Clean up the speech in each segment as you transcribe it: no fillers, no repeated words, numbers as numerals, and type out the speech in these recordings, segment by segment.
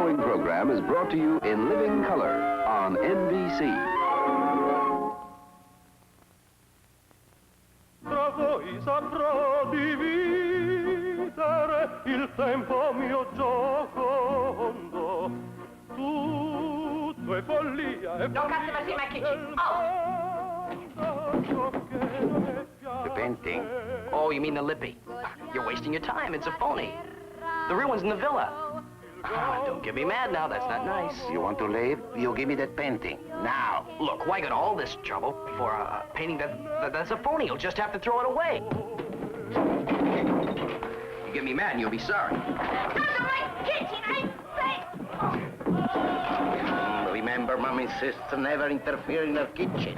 following program is brought to you in living color on NBC. Tra voi saprò dividere il tempo mio giocondo. Tutto è follia e Don't cut the my kitchen. The painting? Oh, you mean the lippy? You're wasting your time. It's a phony. The real one's in the villa. Don't get me mad now. That's not nice. You want to leave? You give me that painting. Now. Look, why got all this trouble for a painting that's a phony? You'll just have to throw it away. You get me mad and you'll be sorry. Out of my kitchen, I say! Remember, Mom insists to never interfere in her kitchen.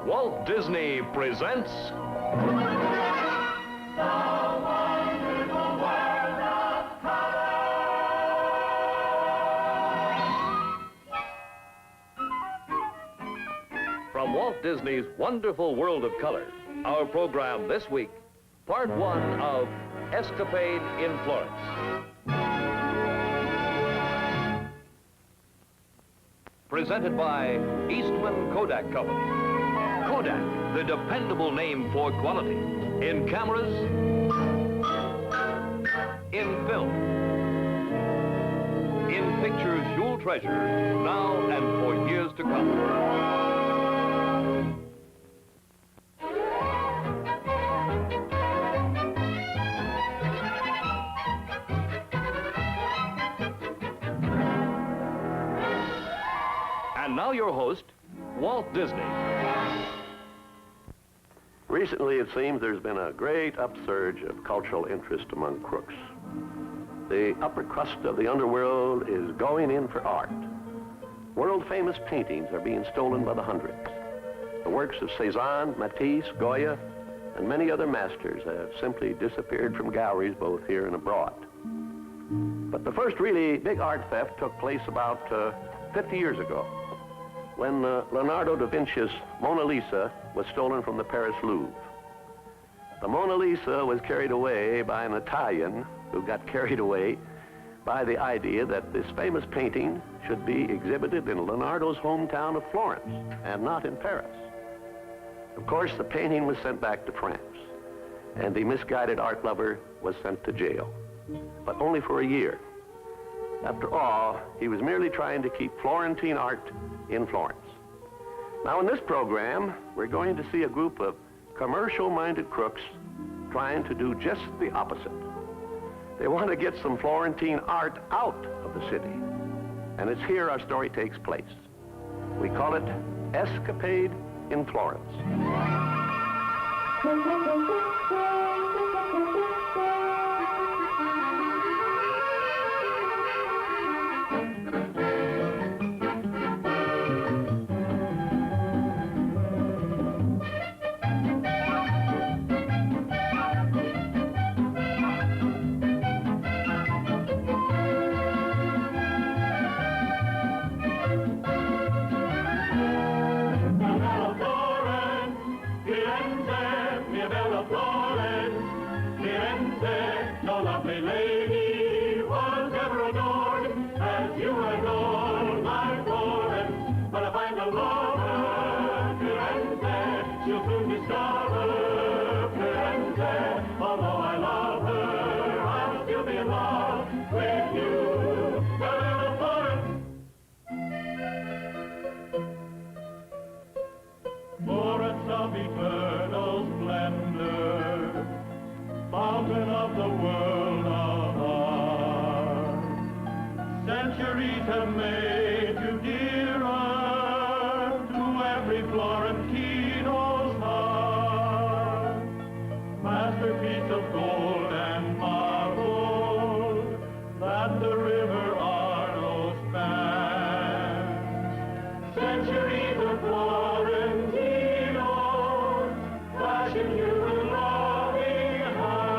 Walt Disney presents From Walt Disney's Wonderful World of Color, our program this week, part one of Escapade in Florence. Presented by Eastman Kodak Company. Kodak, the dependable name for quality. In cameras, in film, in pictures you'll treasure now and for years to come. And now your host, Walt Disney. Recently, it seems there's been a great upsurge of cultural interest among crooks. The upper crust of the underworld is going in for art. World-famous paintings are being stolen by the hundreds. The works of Cézanne, Matisse, Goya, and many other masters have simply disappeared from galleries both here and abroad. But the first really big art theft took place about 50 years ago, when Leonardo da Vinci's Mona Lisa was stolen from the Paris Louvre. The Mona Lisa was carried away by an Italian who got carried away by the idea that this famous painting should be exhibited in Leonardo's hometown of Florence and not in Paris. Of course, the painting was sent back to France, and the misguided art lover was sent to jail, but only for a year. After all, he was merely trying to keep Florentine art in Florence. Now, in this program, we're going to see a group of commercial-minded crooks trying to do just the opposite. They want to get some Florentine art out of the city, and it's here our story takes place. We call it Escapade in Florence. Fountain of the world of art, centuries have made you dearer to every Florentino's heart. Masterpiece of gold and marble that the river Arno spans. Centuries of Florentinos flashing human longing hands.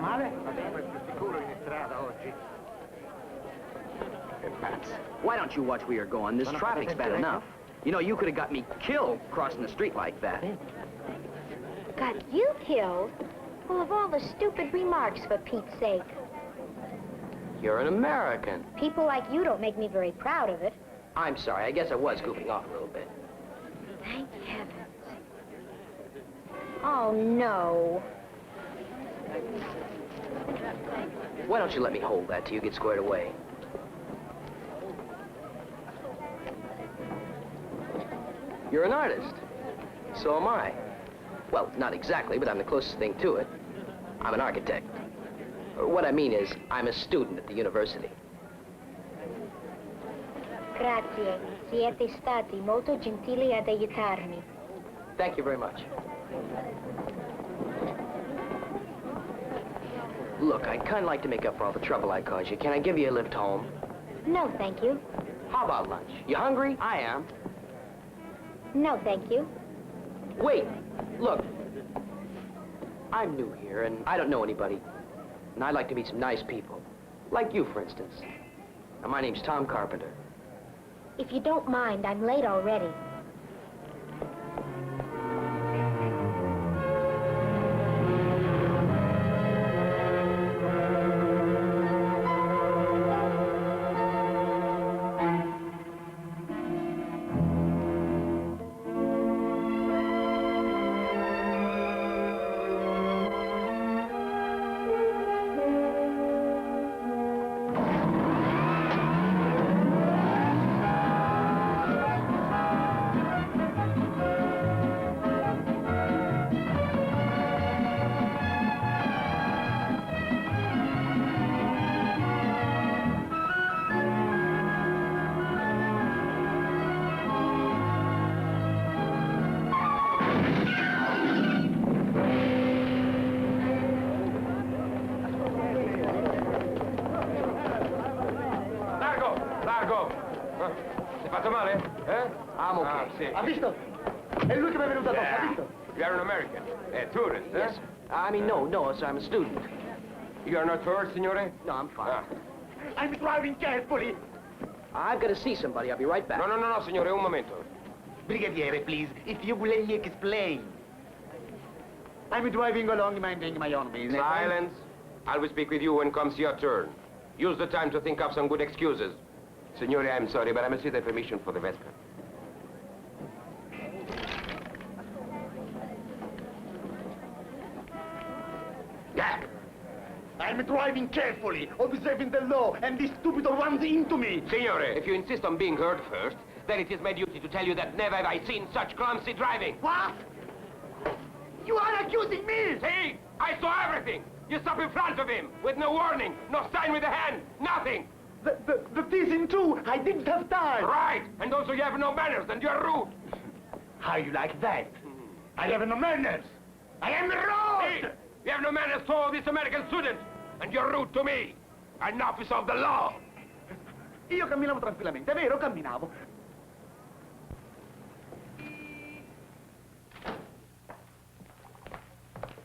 male? Va bene, sicuro in strada oggi. Why don't you watch where you're going? This traffic's bad enough. You know, you could have got me killed crossing the street like that. Got you killed? Well, of all the stupid remarks, for Pete's sake. You're an American. People like you don't make me very proud of it. I'm sorry, I guess I was goofing off a little bit. Thank heavens. Oh, no. Why don't you let me hold that till you get squared away? You're an artist. So am I. Well, not exactly, but I'm the closest thing to it. I'm an architect. What I mean is, I'm a student at the university. Grazie. Siete stati molto gentili ad aiutarmi. Thank you very much. Look, I'd kind of like to make up for all the trouble I caused you. Can I give you a lift home? No, thank you. How about lunch? You hungry? I am. No, thank you. Wait, look. I'm new here, and I don't know anybody. And I'd like to meet some nice people. Like you, for instance. And my name's Tom Carpenter. If you don't mind, I'm late already. I'm okay. Ah, sì. Ha visto? È lui che mi è venuto addosso, ha visto? You are an American, a tourist, Yes. I mean, no, sir, I'm a student. You are not tourist, signore? No, I'm fine. Ah. I'm driving carefully. I've got to see somebody. I'll be right back. No, signore, un momento. Brigadiere, please, if you will let me explain. I'm driving along, minding my own business. Silence. I will speak with you when comes your turn. Use the time to think up some good excuses. Signore, I'm sorry, but I must see the permission for the Vespa. Yeah. I'm driving carefully, observing the law, and this stupido runs into me. Signore, if you insist on being heard first, then it is my duty to tell you that never have I seen such clumsy driving. What? You are accusing me! See? I saw everything. You stop in front of him with no warning, no sign with a hand, nothing. The teasing too. I didn't have time. Right. And also you have no manners and you're rude. How you like that? I have no manners. I am rude! See? You have no manners to this American student. And you're rude to me, an officer of the law. Io camminavo tranquillamente, è vero? Camminavo.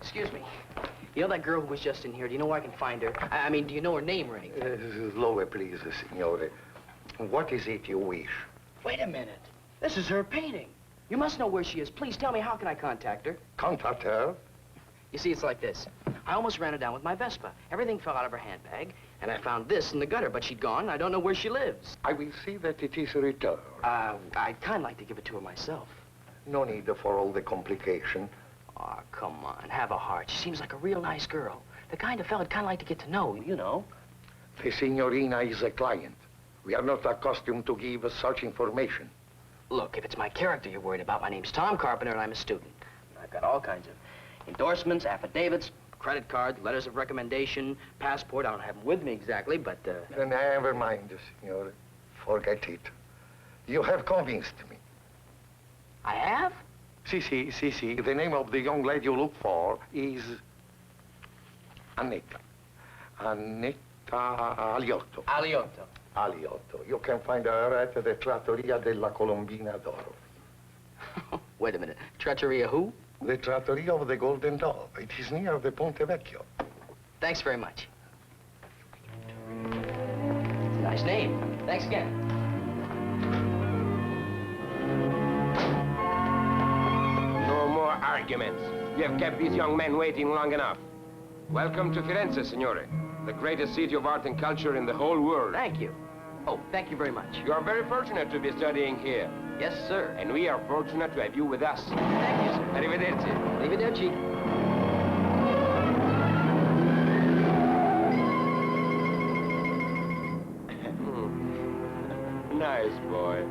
Excuse me. You know that girl who was just in here? Do you know where I can find her? I mean, do you know her name or anything? Lower, please, signore. What is it you wish? Wait a minute. This is her painting. You must know where she is. Please tell me, how can I contact her? Contact her? You see, it's like this. I almost ran her down with my Vespa. Everything fell out of her handbag, and I found this in the gutter, but she'd gone. I don't know where she lives. I will see that it is returned. I'd kind of like to give it to her myself. No need for all the complication. Aw, come on. Have a heart. She seems like a real nice girl. The kind of fella I'd kind of like to get to know, you know. The signorina is a client. We are not accustomed to give such information. Look, if it's my character you're worried about, my name's Tom Carpenter, and I'm a student. I've got all kinds of endorsements, affidavits, credit cards, letters of recommendation, passport. I don't have them with me exactly, but, Never mind, signore. Forget it. You have convinced me. I have? Si. The name of the young lady you look for is Annetta. Annetta Aliotto. Aliotto. Aliotto. You can find her at the Trattoria della Colombina d'Oro. Wait a minute. Trattoria who? The Trattoria of the Golden Dove. It is near the Ponte Vecchio. Thanks very much. It's a nice name. Thanks again. No more arguments. You have kept these young men waiting long enough. Welcome to Firenze, signore. The greatest city of art and culture in the whole world. Thank you. Oh, thank you very much. You are very fortunate to be studying here. Yes, sir. And we are fortunate to have you with us. Thank you, sir. Arrivederci. Arrivederci. Nice boy.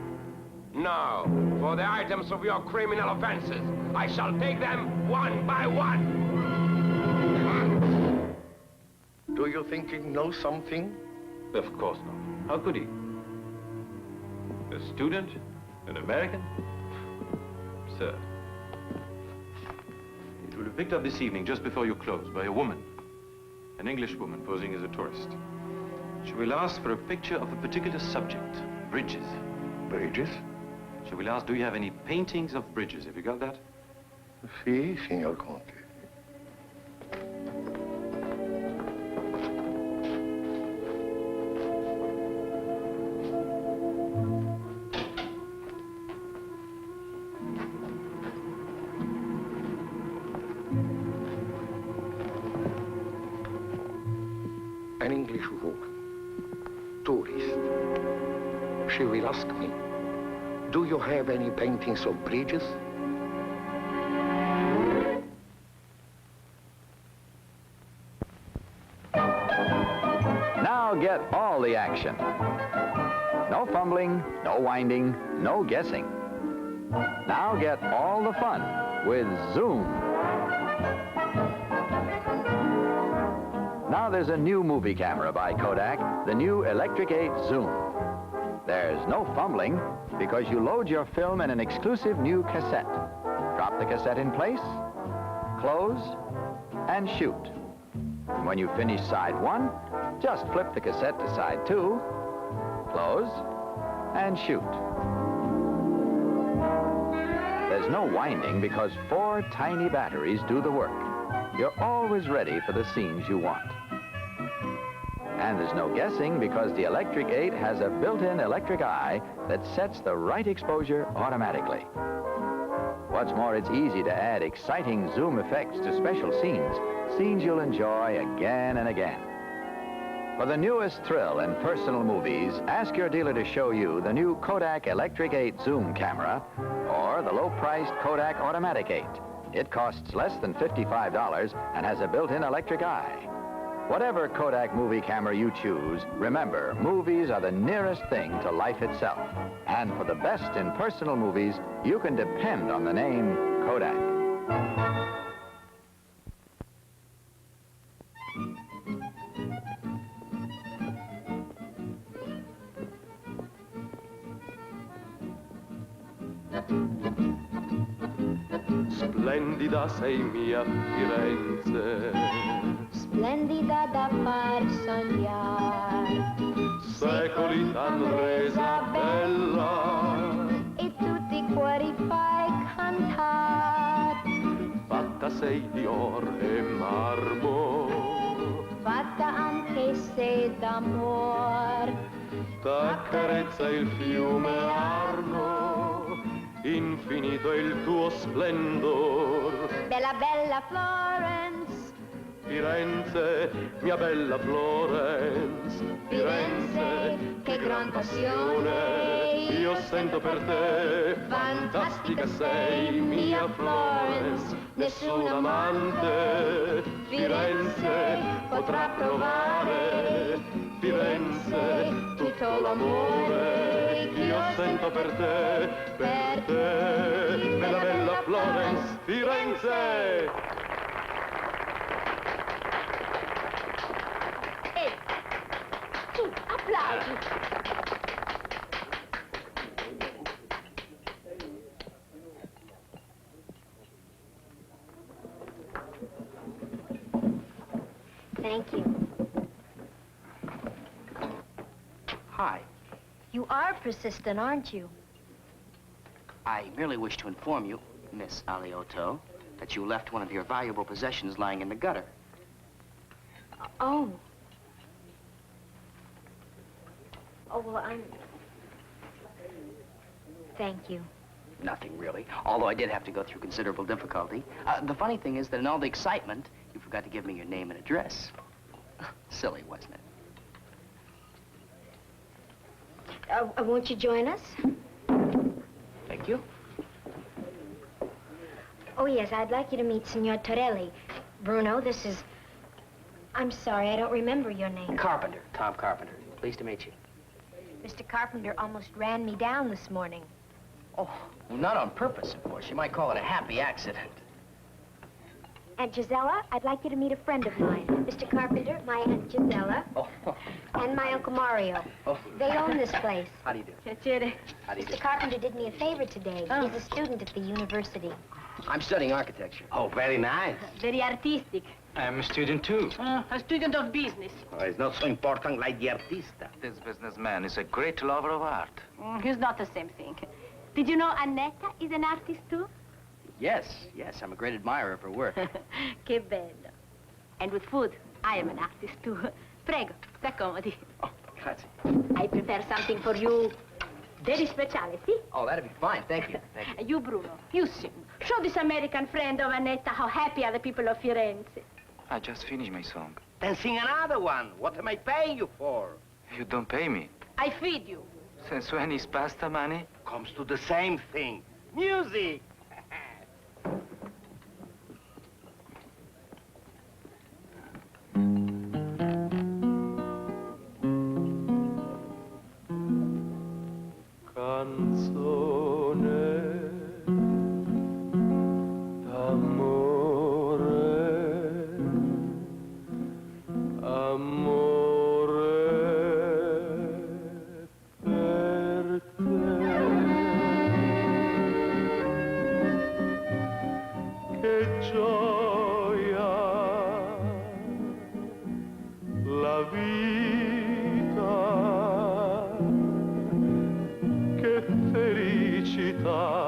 Now, for the items of your criminal offenses, I shall take them one by one. Do you think he knows something? Of course not. How could he? A student? An American? Sir. It will be picked up this evening just before you close by a woman. An English woman posing as a tourist. She will ask for a picture of a particular subject. Bridges. Bridges? She will ask, do you have any paintings of bridges? Have you got that? Si, signor Conte. An English woman, tourist. She will ask me, do you have any paintings of bridges? Now get all the action. No fumbling, no winding, no guessing. Now get all the fun with Zoom. Now there's a new movie camera by Kodak, the new Electric 8 Zoom. There's no fumbling because you load your film in an exclusive new cassette. Drop the cassette in place, close, and shoot. When you finish side one, just flip the cassette to side two, close, and shoot. There's no winding because 4 tiny batteries do the work. You're always ready for the scenes you want. And there's no guessing because the Electric 8 has a built-in electric eye that sets the right exposure automatically. What's more, it's easy to add exciting zoom effects to special scenes you'll enjoy again and again. For the newest thrill in personal movies, ask your dealer to show you the new Kodak Electric 8 Zoom camera or the low-priced Kodak Automatic 8. It costs less than $55 and has a built-in electric eye. Whatever Kodak movie camera you choose, remember, movies are the nearest thing to life itself. And for the best in personal movies, you can depend on the name Kodak. Splendida sei mia Firenze, Splendida da far sognar, secoli t'han resa bella, e tutti i cuori fai cantar. fatta sei di or e marmo, Fatta anche se d'amor, t'accarezza il fiume Arno, infinito è il tuo splendor. bella bella Florence, Firenze, mia bella Florence, Firenze, che gran passione io sento per te. Fantastica sei, mia Florence, nessun amante Firenze potrà provare. Firenze, tutto l'amore che io sento per te, bella bella Florence, Firenze. Su, applausi. Thank you. Hi. You are persistent, aren't you? I merely wish to inform you, Miss Aliotto, that you left one of your valuable possessions lying in the gutter. Oh. Oh, well, Thank you. Nothing, really. Although I did have to go through considerable difficulty. The funny thing is that in all the excitement, you forgot to give me your name and address. Silly, wasn't it? Won't you join us? Thank you. Oh, yes, I'd like you to meet Signor Torelli. Bruno, this is... I'm sorry, I don't remember your name. Carpenter, Tom Carpenter. Pleased to meet you. Mr. Carpenter almost ran me down this morning. Oh, well, not on purpose, of course. You might call it a happy accident. Aunt Gisela, I'd like you to meet a friend of mine. Mr. Carpenter, my Aunt Gisela, and my Uncle Mario. Oh. They own this place. How do you do? Piacere. How do you do? Mr. Carpenter did me a favor today. Oh. He's a student at the university. I'm studying architecture. Oh, very nice. Very artistic. I'm a student, too. A student of business. Oh, it's not so important like the artista. This businessman is a great lover of art. It's not the same thing. Did you know Annetta is an artist too? Yes, I'm a great admirer of her work. Che bello. And with food, I am an artist too. Prego, s'accomodi. Oh, grazie. I prepare something for you very speciale, see? Oh, that'd be fine. Thank you. Thank you. You, Bruno, you sing. Show this American friend of Annetta how happy are the people of Firenze. I just finished my song. Then sing another one. What am I paying you for? You don't pay me. I feed you. Since when is pasta money? Comes to the same thing. Music!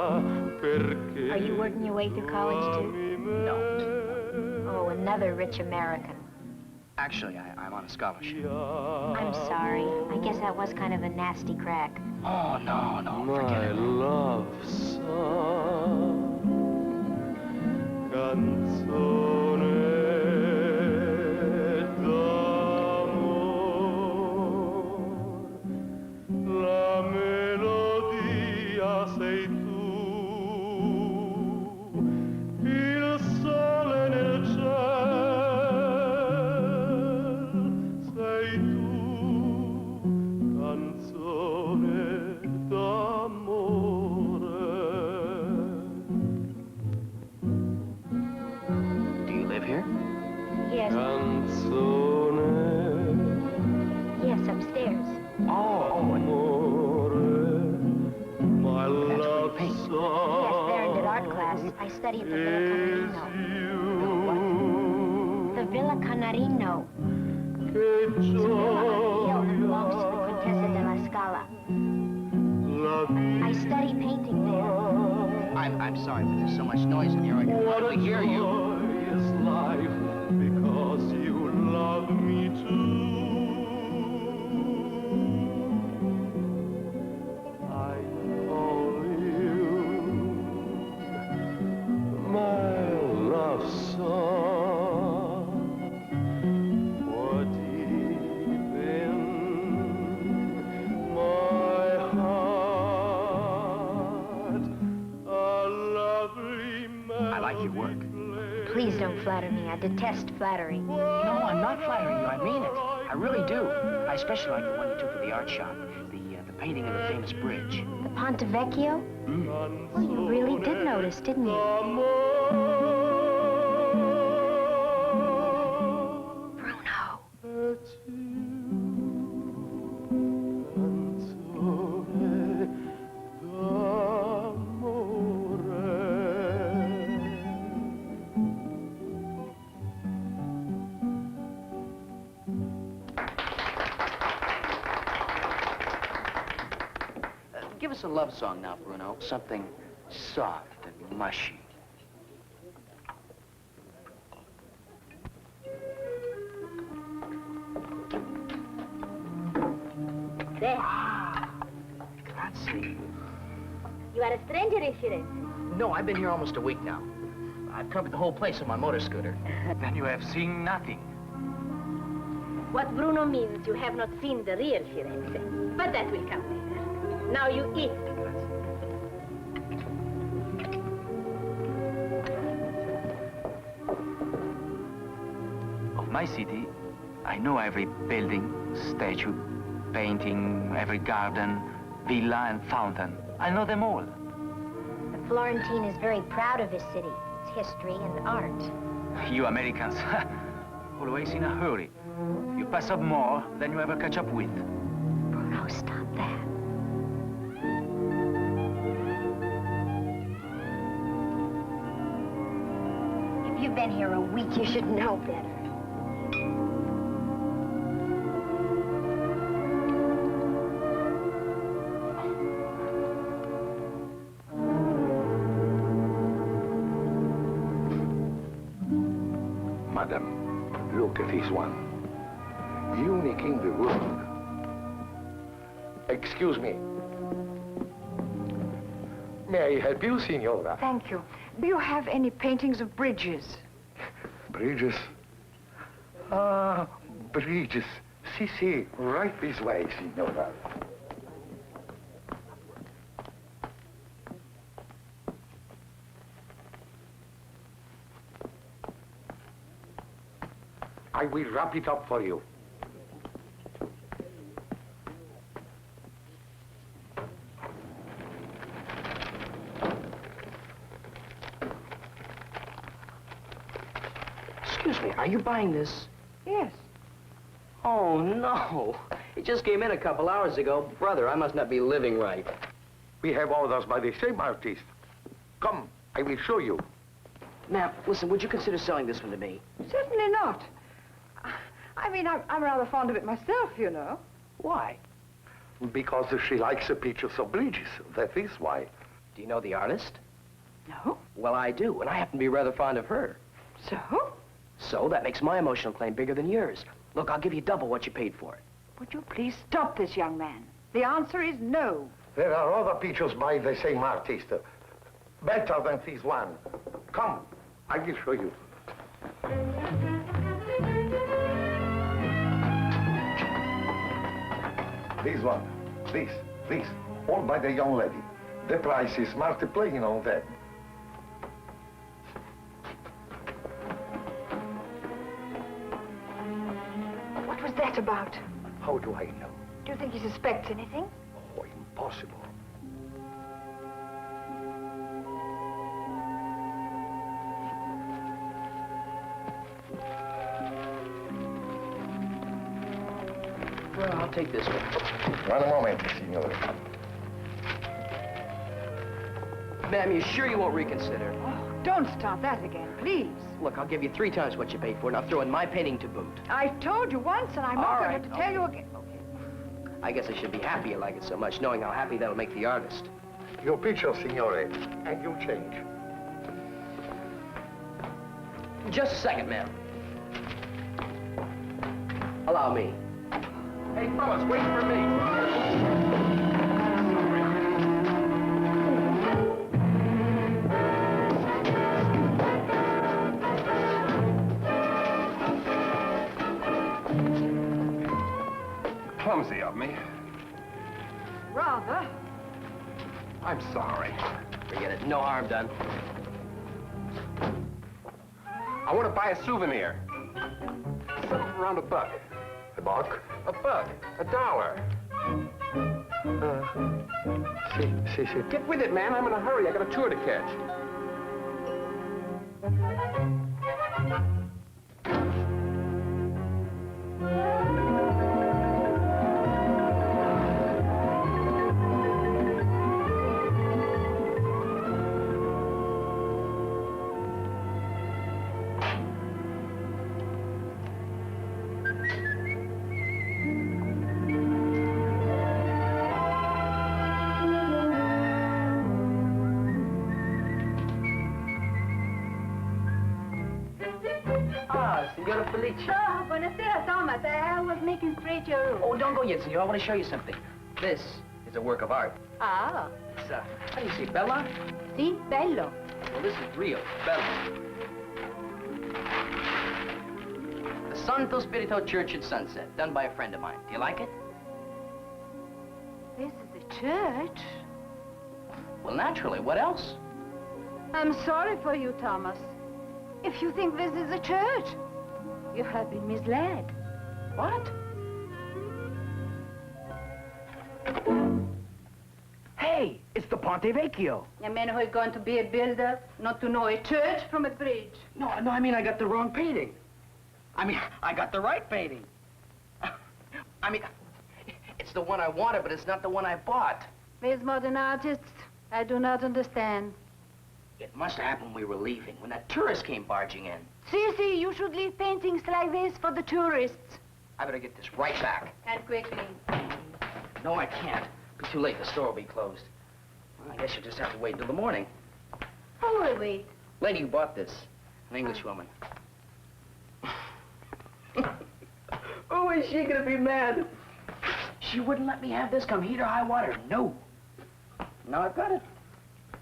Are you working your way through college, too? No. Oh, another rich American. Actually, I'm on a scholarship. I'm sorry. I guess that was kind of a nasty crack. Oh, no, forget it. Love song, canzone d'amor, la melodia sei tu, il sole nel cielo sei tu, canzone d'amore. Do you live here? Yes. Canzone Yes, upstairs. Oh, my That's where you love paint. Yes, song there in art class. I study at the Villa is Canarino. you. The Villa Canarino. Che It's a villa on a hill that gioia belongs to the Contessa della Scala. la I study painting there. I'm sorry, but there's so much noise in here, I can What a hardly hear you. joyous life, because you love me too. I call you my love song, for deep in my heart, a lovely melody. I like your work. Please don't flatter me. I detest flattery. No, I'm not flattering you. I mean it. I really do. I especially like the one you took at the art shop. The painting of the famous bridge. The Ponte Vecchio? Well, you really did notice, didn't you? Bruno. Give us a love song now, Bruno. Something soft and mushy. there. Grazie. You are a stranger in Firenze. No, I've been here almost a week now. I've covered the whole place on my motor scooter. Then you have seen nothing. What Bruno means, you have not seen the real Firenze. But that will come later. Now you eat. Of my city, I know every building, statue, painting, every garden, villa and fountain. I know them all. The Florentine is very proud of his city, its history and art. You Americans, always in a hurry. You pass up more than you ever catch up with. Bruno, stop that. If you've been here a week, you should know better. Madam, look at this one. Unique in the world. Excuse me. May I help you, signora? Thank you. Do you have any paintings of bridges? Bridges? Ah, bridges. Si, right this way, signora. I will wrap it up for you. Excuse me, are you buying this? Yes. Oh, no. It just came in a couple hours ago. Brother, I must not be living right. We have orders by the same artist. Come, I will show you. Ma'am, listen, would you consider selling this one to me? Certainly not. I mean, I'm rather fond of it myself, you know. Why? Because she likes the pictures of bridges. That is why. Do you know the artist? No. Well, I do, and I happen to be rather fond of her. So? So that makes my emotional claim bigger than yours. Look, I'll give you double what you paid for it. Would you please stop this, young man? The answer is no. There are other pictures by the same artist. Better than this one. Come, I will show you. This one, this, all by the young lady. The price is multiplying on that. What was that about? How do I know? Do you think he suspects anything? Oh, impossible. Well, I'll take this one. One moment, signore. Ma'am, you sure you won't reconsider? Oh, don't start that again, please. Look, I'll give you 3 times what you paid for it, and I'll throw in my painting to boot. I've told you once, and I'm not going to tell you again. I guess I should be happy you like it so much, knowing how happy that'll make the artist. Your picture, signore, and your change. Just a second, ma'am. Allow me. Hey, fellas, wait for me. Clumsy of me. Rather. I'm sorry. Forget it. No harm done. I want to buy a souvenir. Something around $1. A buck? $1. $1. Si. Get with it, man. I'm in a hurry. I got a tour to catch. Oh, buonasera, Thomas. I was making straight your room. Oh, don't go yet, senor. I want to show you something. This is a work of art. Ah. It's, how do you say, Bella? Si, bello. Well, this is real, Bella. The Santo Spirito Church at sunset, done by a friend of mine. Do you like it? This is a church. Well, naturally. What else? I'm sorry for you, Thomas. If you think this is a church, you have been misled. What? Hey, it's the Ponte Vecchio. A man who is going to be a builder, not to know a church from a bridge. No, I mean, I got the wrong painting. I mean, I got the right painting. I mean, it's the one I wanted, but it's not the one I bought. These modern artists, I do not understand. It must have happened when we were leaving, when that tourist came barging in. See, you should leave paintings like this for the tourists. I better get this right back. And quickly. No, I can't. It'll be too late. The store will be closed. Well, I guess you'll just have to wait until the morning. Who will wait? Lady who bought this, an English woman. Oh, is she gonna be mad? She wouldn't let me have this come heat or high water. No. Now I've got it.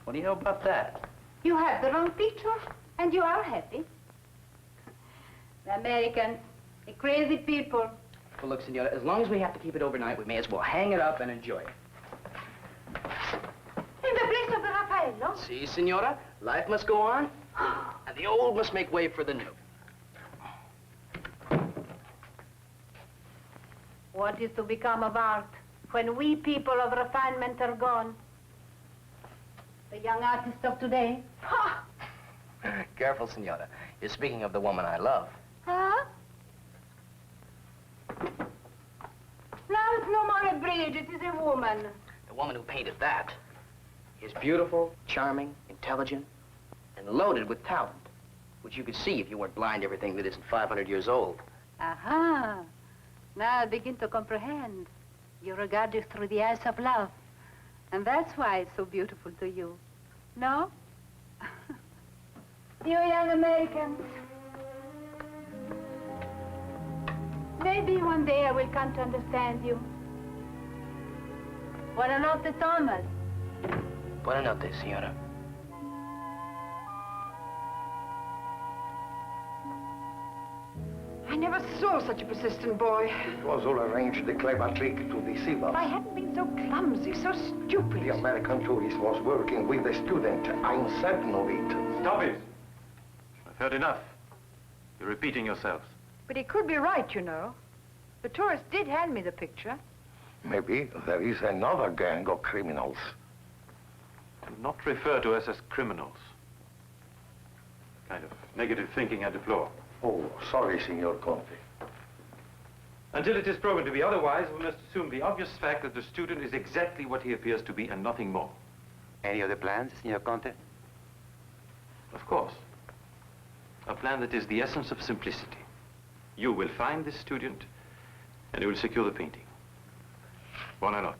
What do you know about that? You have the wrong picture, and you are happy. The Americans, the crazy people. Well, look, Senora, as long as we have to keep it overnight, we may as well hang it up and enjoy it. In the place of the Raffaello? See, Senora, life must go on, and the old must make way for the new. What is to become of art when we people of refinement are gone? The young artist of today? Ha! Careful, Senora. You're speaking of the woman I love. Huh? Now it's no more a bridge, it is a woman. The woman who painted that is beautiful, charming, intelligent, and loaded with talent, which you could see if you weren't blind to everything that isn't 500 years old. Aha! Now I begin to comprehend. You regard it through the eyes of love. And that's why it's so beautiful to you. No? You young Americans. Maybe one day I will come to understand you. Buonanotte, Thomas. Buonanotte, Signora. I never saw such a persistent boy. It was all arranged, the clever trick to deceive us. If I hadn't been so clumsy, so stupid. The American tourist was working with the student. I'm certain of it. Stop it! I've heard enough. You're repeating yourselves. But he could be right, you know. The tourist did hand me the picture. Maybe there is another gang of criminals. Do not refer to us as criminals. Kind of negative thinking I deplore. Oh, sorry, Signor Conte. Until it is proven to be otherwise, we must assume the obvious fact that the student is exactly what he appears to be and nothing more. Any other plans, Signor Conte? Of course. A plan that is the essence of simplicity. You will find this student, and you will secure the painting. Buonanotte.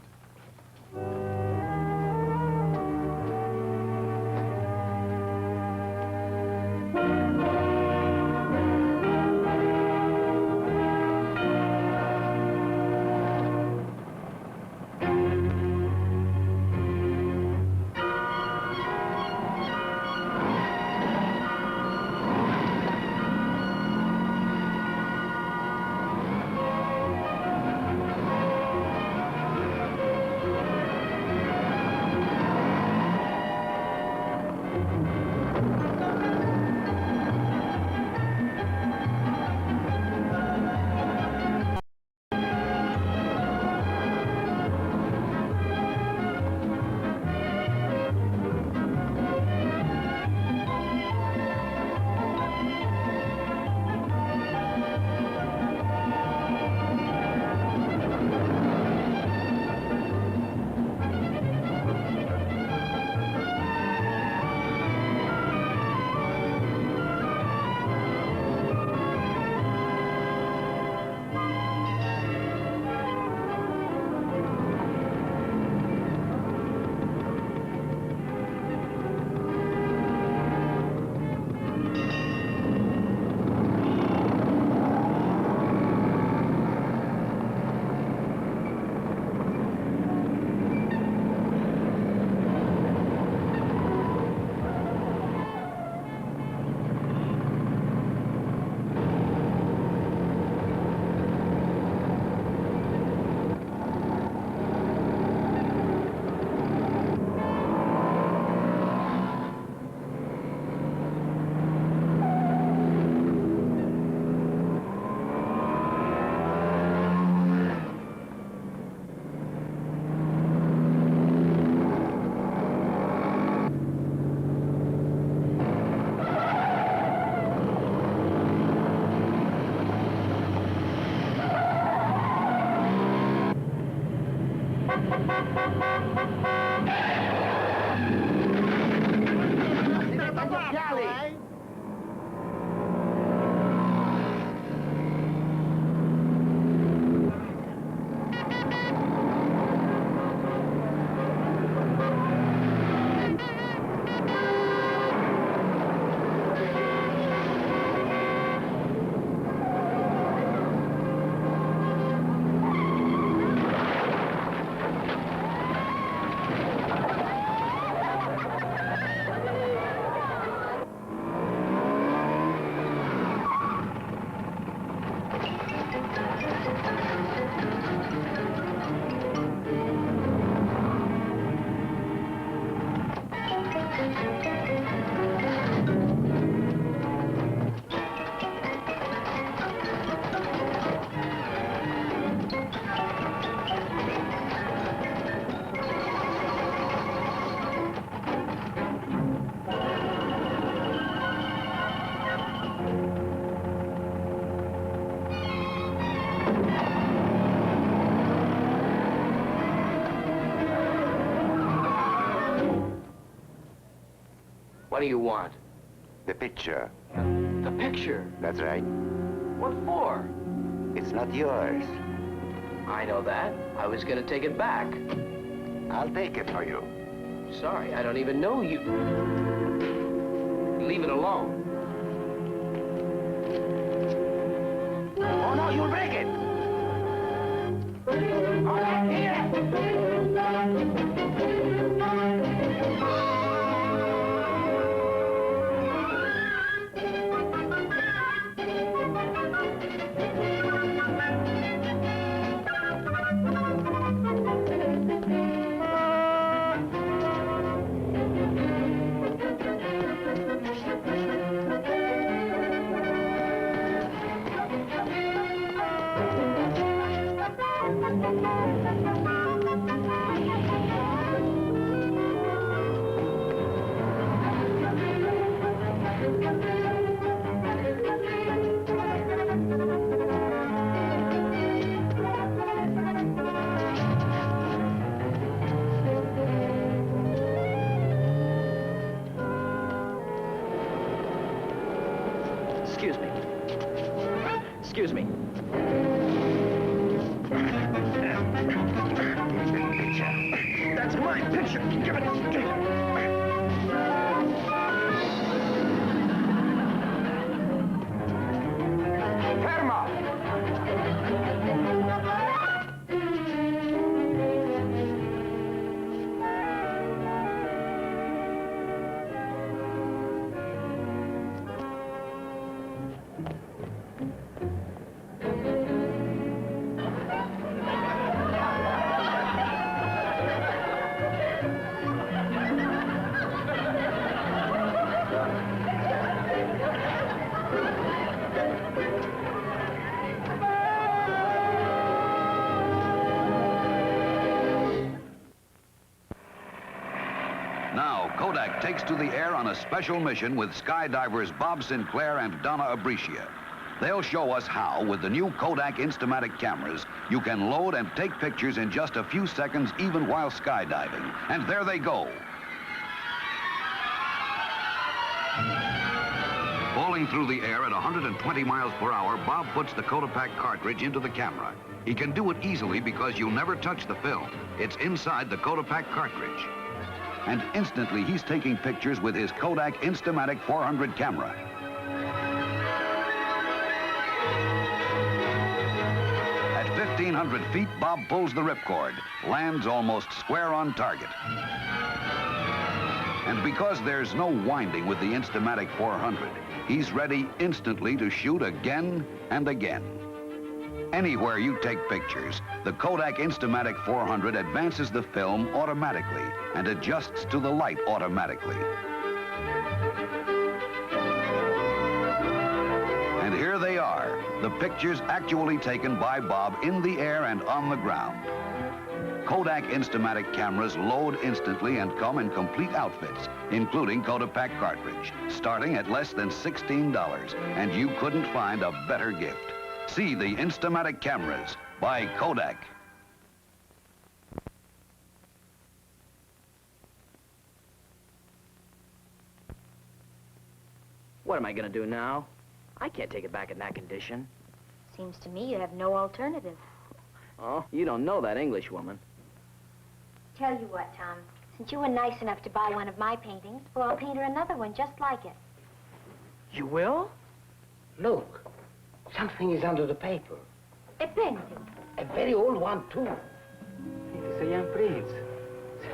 What do you want? The picture. The picture? That's right. What for? It's not yours. I know that. I was gonna take it back. I'll take it for you. Sorry, I don't even know you. Leave it alone. Oh, no, you'll break it. All right, here. Excuse me. Excuse me. That's my picture. Give it. Fermo! Now, Kodak takes to the air on a special mission with skydivers Bob Sinclair and Donna Abricia. They'll show us how, with the new Kodak Instamatic cameras, you can load and take pictures in just a few seconds even while skydiving. And there they go. Falling through the air at 120 miles per hour, Bob puts the Kodak cartridge into the camera. He can do it easily because you'll never touch the film. It's inside the Kodak cartridge. And instantly he's taking pictures with his Kodak Instamatic 400 camera. At 1,500 feet, Bob pulls the ripcord, lands almost square on target. And because there's no winding with the Instamatic 400, he's ready instantly to shoot again and again. Anywhere you take pictures, the Kodak Instamatic 400 advances the film automatically and adjusts to the light automatically. And here they are, the pictures actually taken by Bob in the air and on the ground. Kodak Instamatic cameras load instantly and come in complete outfits, including Kodak cartridge, starting at less than $16, and you couldn't find a better gift. See the Instamatic cameras by Kodak. What am I gonna do now? I can't take it back in that condition. Seems to me you have no alternative. Oh, you don't know that English woman. Tell you what, Tom. Since you were nice enough to buy one of my paintings, well, I'll paint her another one just like it. You will? Look, something is under the paper. A painting. A very old one, too. It's a young prince.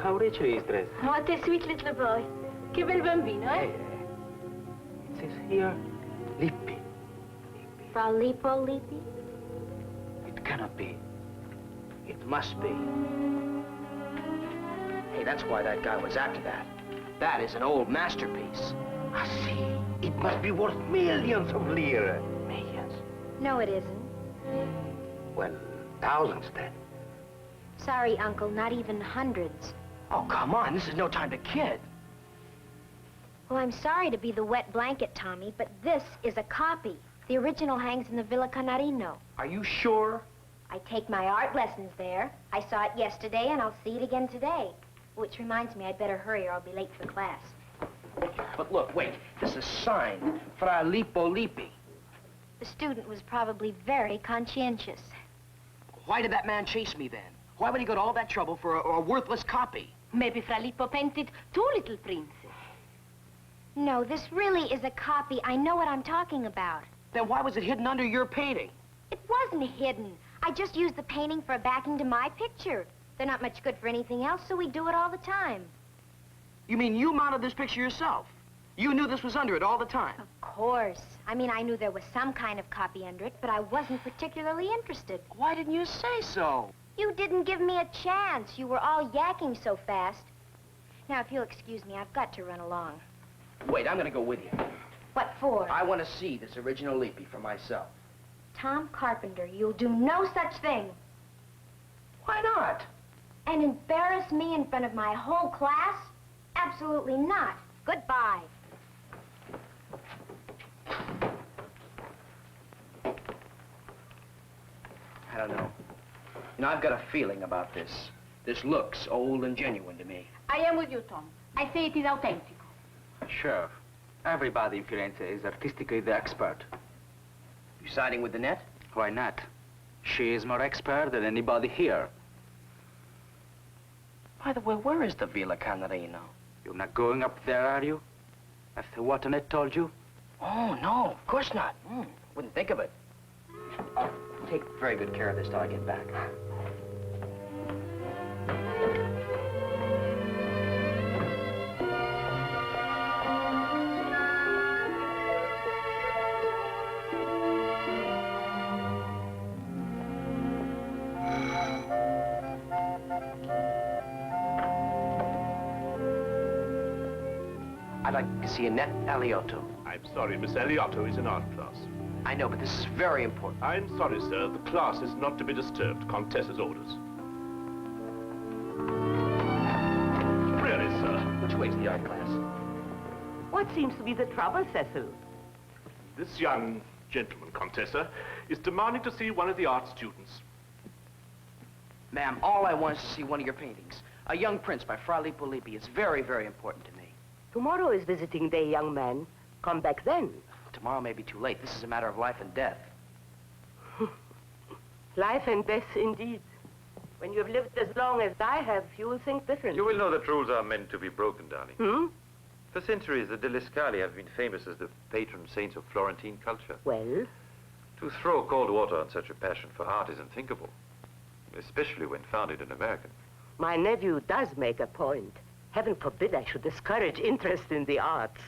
How rich he is dressed. What a sweet little boy. Che bel bambino, eh? It says here, Lippi. Fra Lippo Lippi? It cannot be. It must be. Hey, that's why that guy was after that. That is an old masterpiece. I see. It must be worth millions of lire. Millions? No, it isn't. Well, thousands, then. Sorry, Uncle, not even hundreds. Oh, come on. This is no time to kid. Well, I'm sorry to be the wet blanket, Tommy, but this is a copy. The original hangs in the Villa Canarino. Are you sure? I take my art lessons there. I saw it yesterday, and I'll see it again today. Which reminds me, I'd better hurry or I'll be late for class. but look, wait. This is signed. Fra Lippo Lippi. The student was probably very conscientious. Why did that man chase me then? Why would he go to all that trouble for a worthless copy? Maybe Fra Lippo painted two little princes. No, this really is a copy. I know what I'm talking about. Then why was it hidden under your painting? It wasn't hidden. I just used the painting for a backing to my picture. They're not much good for anything else, so we do it all the time. You mean you mounted this picture yourself? You knew this was under it all the time? Of course. I mean, I knew there was some kind of copy under it, but I wasn't particularly interested. Why didn't you say so? You didn't give me a chance. You were all yakking so fast. Now, if you'll excuse me, I've got to run along. Wait, I'm gonna go with you. What for? I want to see this original Lippi for myself. Tom Carpenter, you'll do no such thing. Why not? And embarrass me in front of my whole class? Absolutely not. Goodbye. I don't know. You know, I've got a feeling about this. This looks old and genuine to me. I am with you, Tom. I say it is authentic. Sure. Everybody in Firenze is artistically the expert. You siding with the net? Why not? She is more expert than anybody here. By the way, where is the Villa Canarino? You're not going up there, are you? After what Annette told you? Oh, no, of course not. Wouldn't think of it. I'll take very good care of this till I get back. I'd like to see Annette Aliotto. I'm sorry, Miss Aliotto is in art class. I know, but this is very important. I'm sorry, sir. The class is not to be disturbed. Countess's orders. Really, sir. Which way's the art class? What seems to be the trouble, Cecil? This young gentleman, Contessa, is demanding to see one of the art students. Ma'am, all I want is to see one of your paintings. A Young Prince by Fra Lippo Lippi. It's very, very important to me. Tomorrow is visiting day, young man. Come back then. Tomorrow may be too late. This is a matter of life and death. Life and death, indeed. When you've lived as long as I have, you will think differently. You will know that rules are meant to be broken, darling. Hmm? For centuries, the Delle Scali have been famous as the patron saints of Florentine culture. Well? To throw cold water on such a passion for art is unthinkable, especially when founded in America. My nephew does make a point. Heaven forbid I should discourage interest in the arts.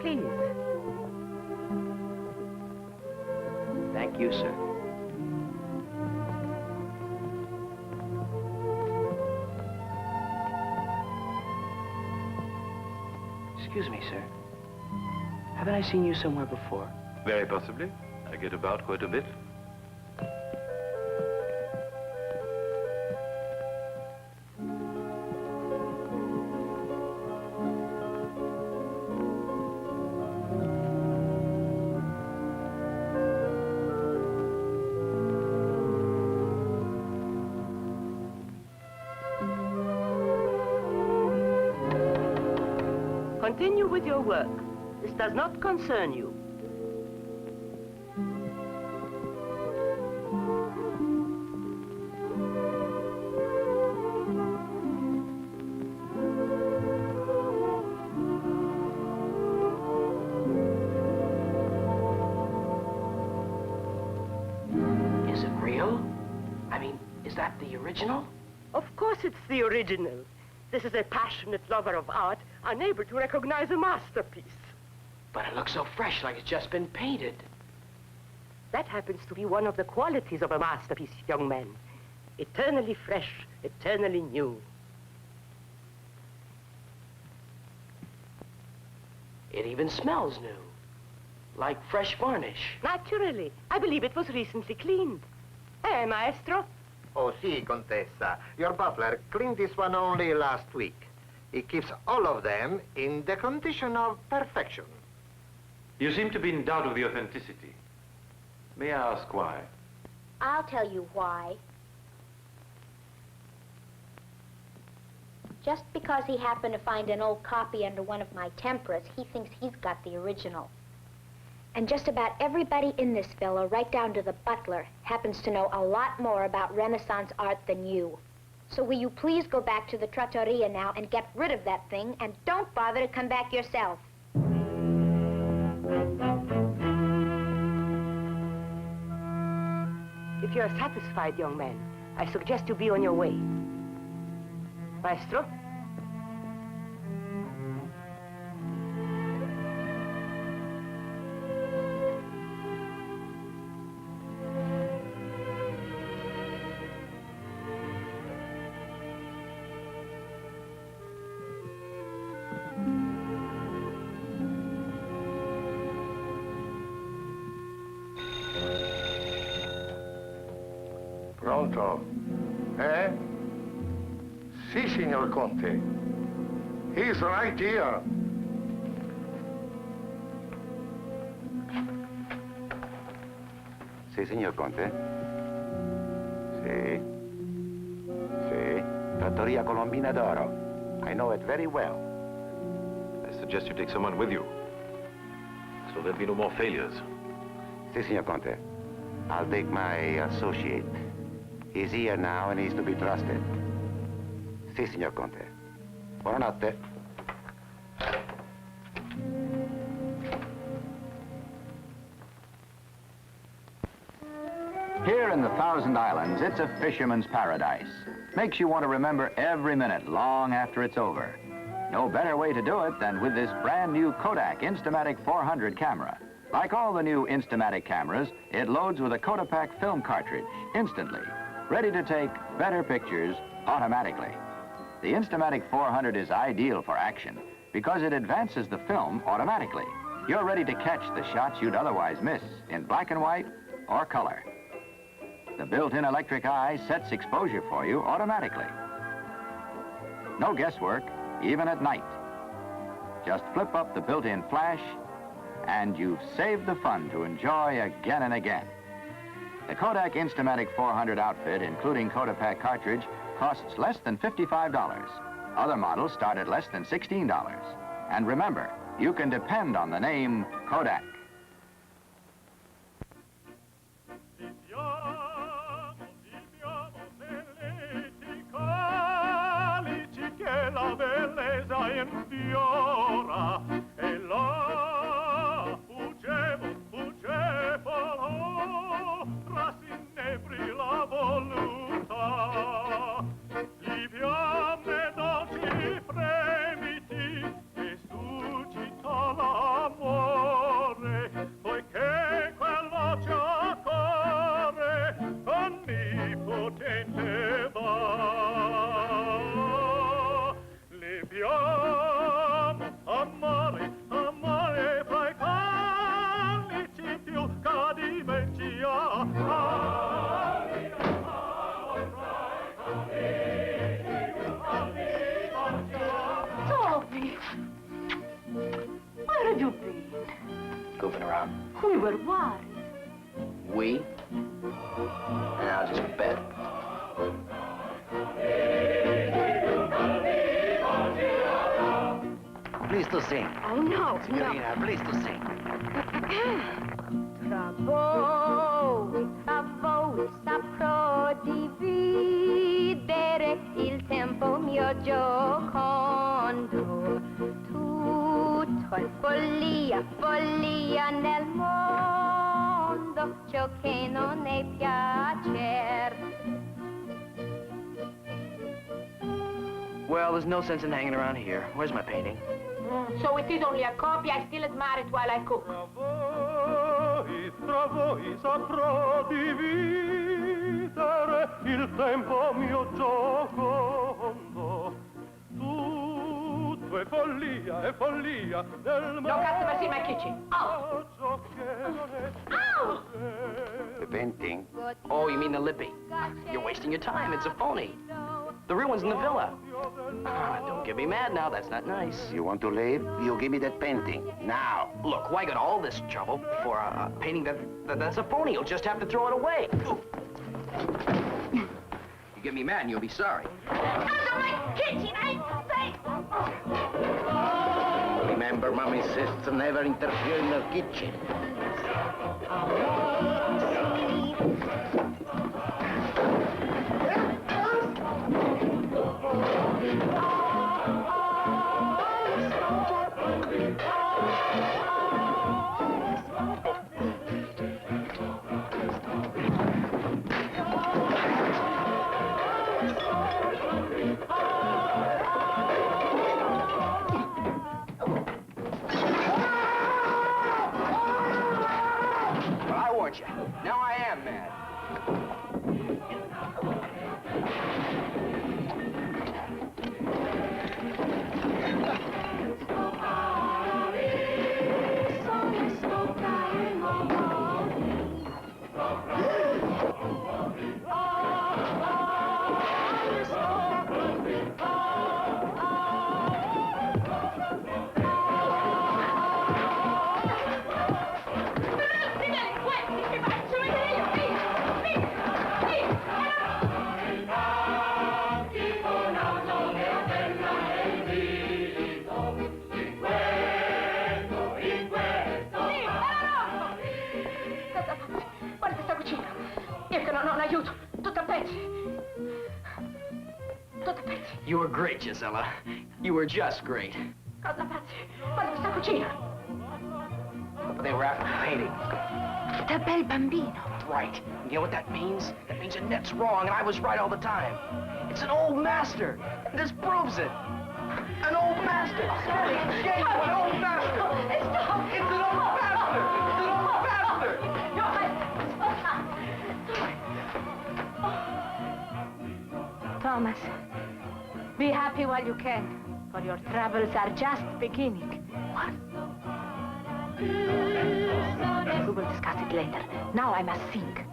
Please. Thank you, sir. Excuse me, sir. Haven't I seen you somewhere before? Very possibly. I get about quite a bit. Continue with your work. This does not concern you. Is it real? I mean, is that the original? Of course it's the original. This is a passionate lover of art, unable to recognize a masterpiece. But it looks so fresh, like it's just been painted. That happens to be one of the qualities of a masterpiece, young man. Eternally fresh, eternally new. It even smells new. Like fresh varnish. Naturally. I believe it was recently cleaned. Eh, maestro? Oh, si, Contessa. Your butler cleaned this one only last week. He keeps all of them in the condition of perfection. You seem to be in doubt of the authenticity. May I ask why? I'll tell you why. Just because he happened to find an old copy under one of my temperas, he thinks he's got the original. And just about everybody in this villa, right down to the butler, happens to know a lot more about Renaissance art than you. So will you please go back to the trattoria now and get rid of that thing, and don't bother to come back yourself. If you're satisfied, young man, I suggest you be on your way. Maestro? Pronto? Eh? Si, signor Conte. He's right here. Si, signor Conte. Si. Si. Trattoria Colombina d'Oro. I know it very well. I suggest you take someone with you, so there'll be no more failures. Si, signor Conte. I'll take my associate. He's here now and he's to be trusted. Si, signor Conte. Buonanotte. Here in the Thousand Islands, it's a fisherman's paradise. Makes you want to remember every minute long after it's over. No better way to do it than with this brand new Kodak Instamatic 400 camera. Like all the new Instamatic cameras, it loads with a Kodak film cartridge instantly, ready to take better pictures automatically. The Instamatic 400 is ideal for action because it advances the film automatically. You're ready to catch the shots you'd otherwise miss in black and white or color. The built-in electric eye sets exposure for you automatically. No guesswork, even at night. Just flip up the built-in flash, and you've saved the fun to enjoy again and again. The Kodak Instamatic 400 outfit, including Kodak cartridge, costs less than $55. Other models start at less than $16. And remember, you can depend on the name Kodak. La bellezza infiora e là fuggevo rasinebri la voluta li fiamme dolci fremiti e suscita l'amore poiché quello ci accorre onnipotente va. Amare, amare fra i calici più cadimentia. Toby, where have you been? Goofing around. We were worried. We? Yeah, I'll just bet. Please to sing. Oh, no, Signorina, please to sing. Travoi, saprò dividere il tempo mio giocondo. Tutto è follia, follia nel mondo, ciò che non è piacer. Well, there's no sense in hanging around here. Where's my painting? So it is only a copy. I still admire it while I cook. Tra voi saprò dividere il tempo mio giocondo. Tutto è follia nel mondo. No customers in my kitchen. Oh! Ow! The painting? Oh, you mean the lippy? You're wasting your time. It's a phony. The real one's in the villa. Don't get me mad now. That's not nice. You want to leave? You give me that painting. Now. Look, why got all this trouble for a painting that's a phony? You'll just have to throw it away. You give me mad and you'll be sorry. Out of my kitchen, I say! Remember, Mommy says to never interfere in the kitchen. Now I am mad. You were great, Gisella. You were just great. Cosa fazzi? Guarda questa cucina. They were after the painting. Da bel bambino. Right. You know what that means? That means Annette's wrong and I was right all the time. It's an old master. And this proves it. An old master. An old master. Stop. It's an old master. It's an old master. Thomas, be happy while you can, for your travels are just beginning. What? We will discuss it later. Now I must sing.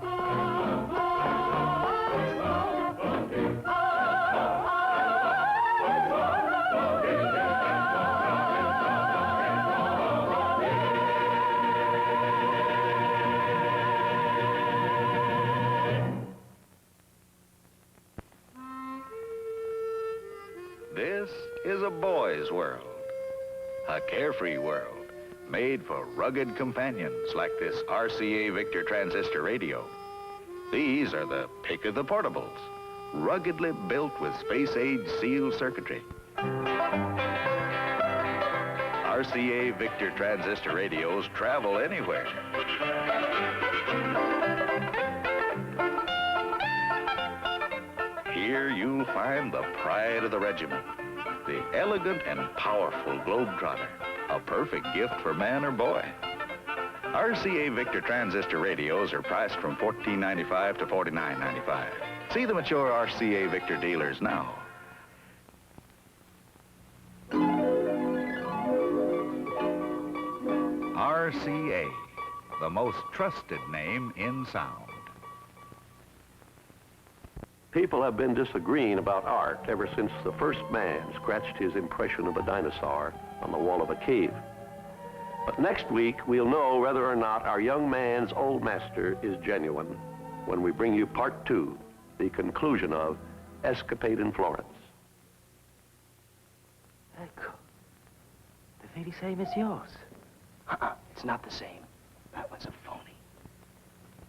This is a boy's world, a carefree world, made for rugged companions like this RCA Victor transistor radio. These are the pick of the portables, ruggedly built with space-age sealed circuitry. RCA Victor transistor radios travel anywhere. Here you'll find the pride of the regiment, the elegant and powerful Globetrotter, a perfect gift for man or boy. RCA Victor transistor radios are priced from $14.95 to $49.95. See them at your RCA Victor dealers now. RCA, the most trusted name in sound. People have been disagreeing about art ever since the first man scratched his impression of a dinosaur on the wall of a cave. But next week, we'll know whether or not our young man's old master is genuine when we bring you part 2, the conclusion of Escapade in Florence. Ecco. The very same as yours. It's not the same. That one's a phony.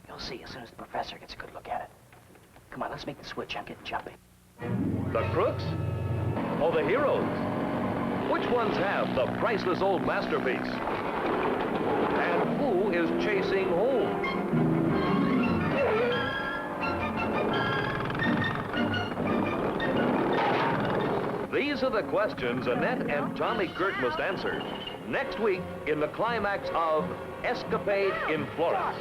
You'll see as soon as the professor gets a good look at it. Come on, let's make the switch. I'm getting jumpy. The crooks? Or the heroes? Which ones have the priceless old masterpiece? And who is chasing whom? These are the questions Annette and Tommy Gert must answer next week in the climax of Escapade in Florence.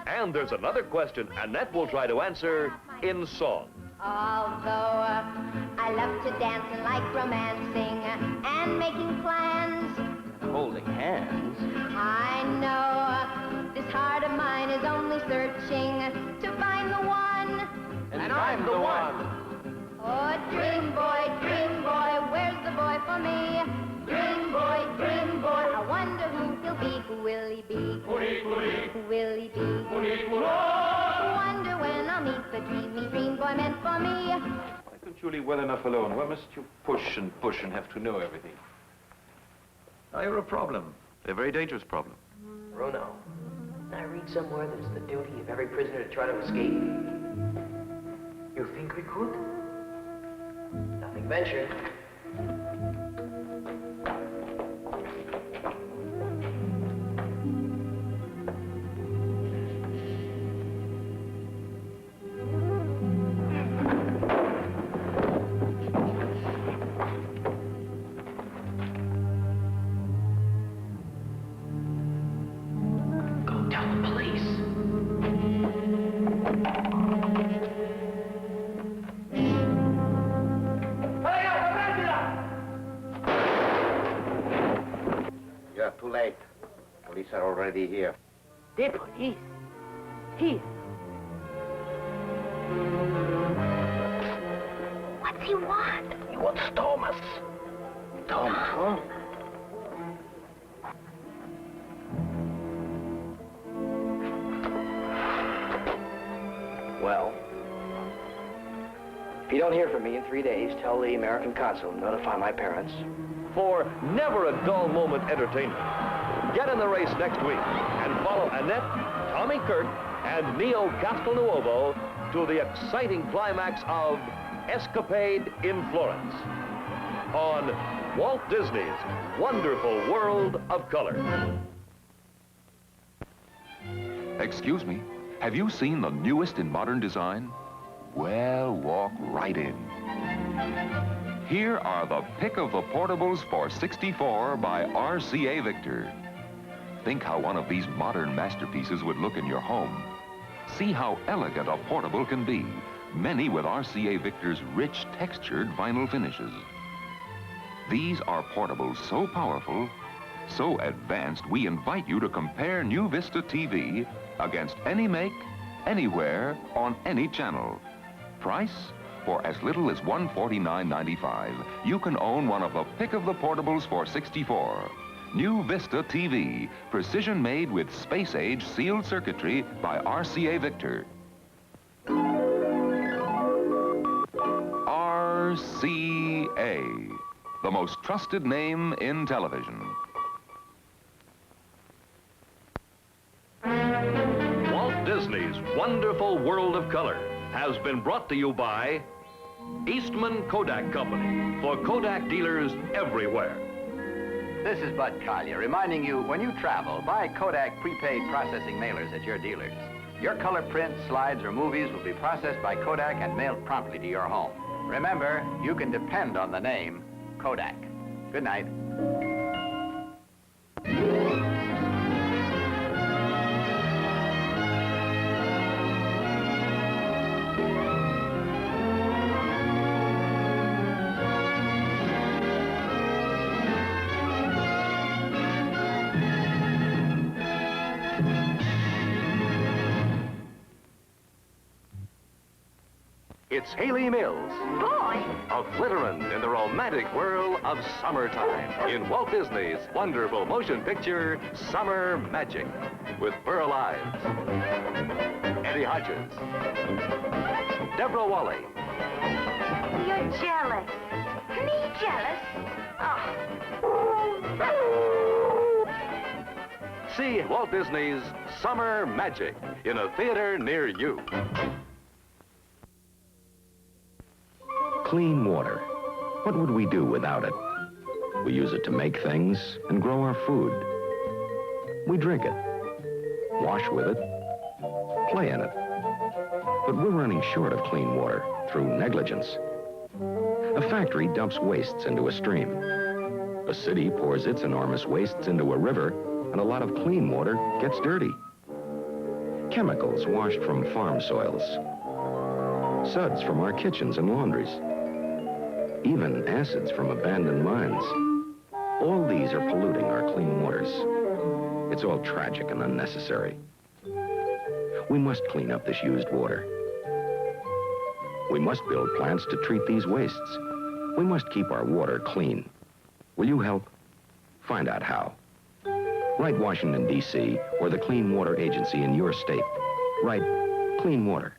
And there's another question Annette will try to answer in song. Although I love to dance and like romancing and making plans, Holding hands? I know this heart of mine is only searching to find the one. And I'm the one. Oh, dream boy, where's the boy for me? Dream boy, I wonder who he'll be. Will he be? Wonder when I'll meet the dream boy meant for me. Why don't you leave well enough alone? Why must you push and have to know everything? Now you're a problem. A very dangerous problem. Bruno, I read somewhere that it's the duty of every prisoner to try to escape. You think we could? Nothing ventured. You're too late. Police are already here. The police? Here. What's he want? He wants Thomas. Thomas, huh? Well, if you don't hear from me in 3 days, tell the American consul to notify my parents. For never a dull moment entertainment, get in the race next week and follow Annette, Tommy Kirk, and Neo Castelnuovo to the exciting climax of Escapade in Florence on Walt Disney's Wonderful World of Color. Excuse me, have you seen the newest in modern design? Well, walk right in. Here are the pick of the portables for '64 by RCA Victor. Think how one of these modern masterpieces would look in your home. See how elegant a portable can be, many with RCA Victor's rich textured vinyl finishes. These are portables so powerful, so advanced, we invite you to compare New Vista TV against any make, anywhere, on any channel. Price? For as little as $149.95, you can own one of the pick of the portables for '64. New Vista TV, precision made with space-age sealed circuitry by RCA Victor. RCA, the most trusted name in television. Walt Disney's Wonderful World of Color has been brought to you by Eastman Kodak Company, for Kodak dealers everywhere. This is Bud Collier reminding you, when you travel, buy Kodak prepaid processing mailers at your dealers. Your color prints, slides, or movies will be processed by Kodak and mailed promptly to your home. Remember, you can depend on the name Kodak. Good night. It's Haley Mills, Boy! a glitterin' in the romantic world of summertime in Walt Disney's wonderful motion picture, Summer Magic, with Burl Ives, Eddie Hodges, Deborah Wally. You're jealous. Me jealous? Oh. See Walt Disney's Summer Magic in a theater near you. Clean water. What would we do without it? We use it to make things and grow our food. We drink it, wash with it, play in it. But we're running short of clean water through negligence. A factory dumps wastes into a stream. A city pours its enormous wastes into a river, and a lot of clean water gets dirty. Chemicals washed from farm soils. Suds from our kitchens and laundries. Even acids from abandoned mines. All these are polluting our clean waters. It's all tragic and unnecessary. We must clean up this used water. We must build plants to treat these wastes. We must keep our water clean. Will you help? Find out how. Write Washington, D.C., or the Clean Water Agency in your state. Write Clean Water.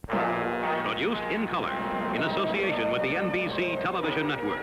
Produced in color in association with the NBC Television Network.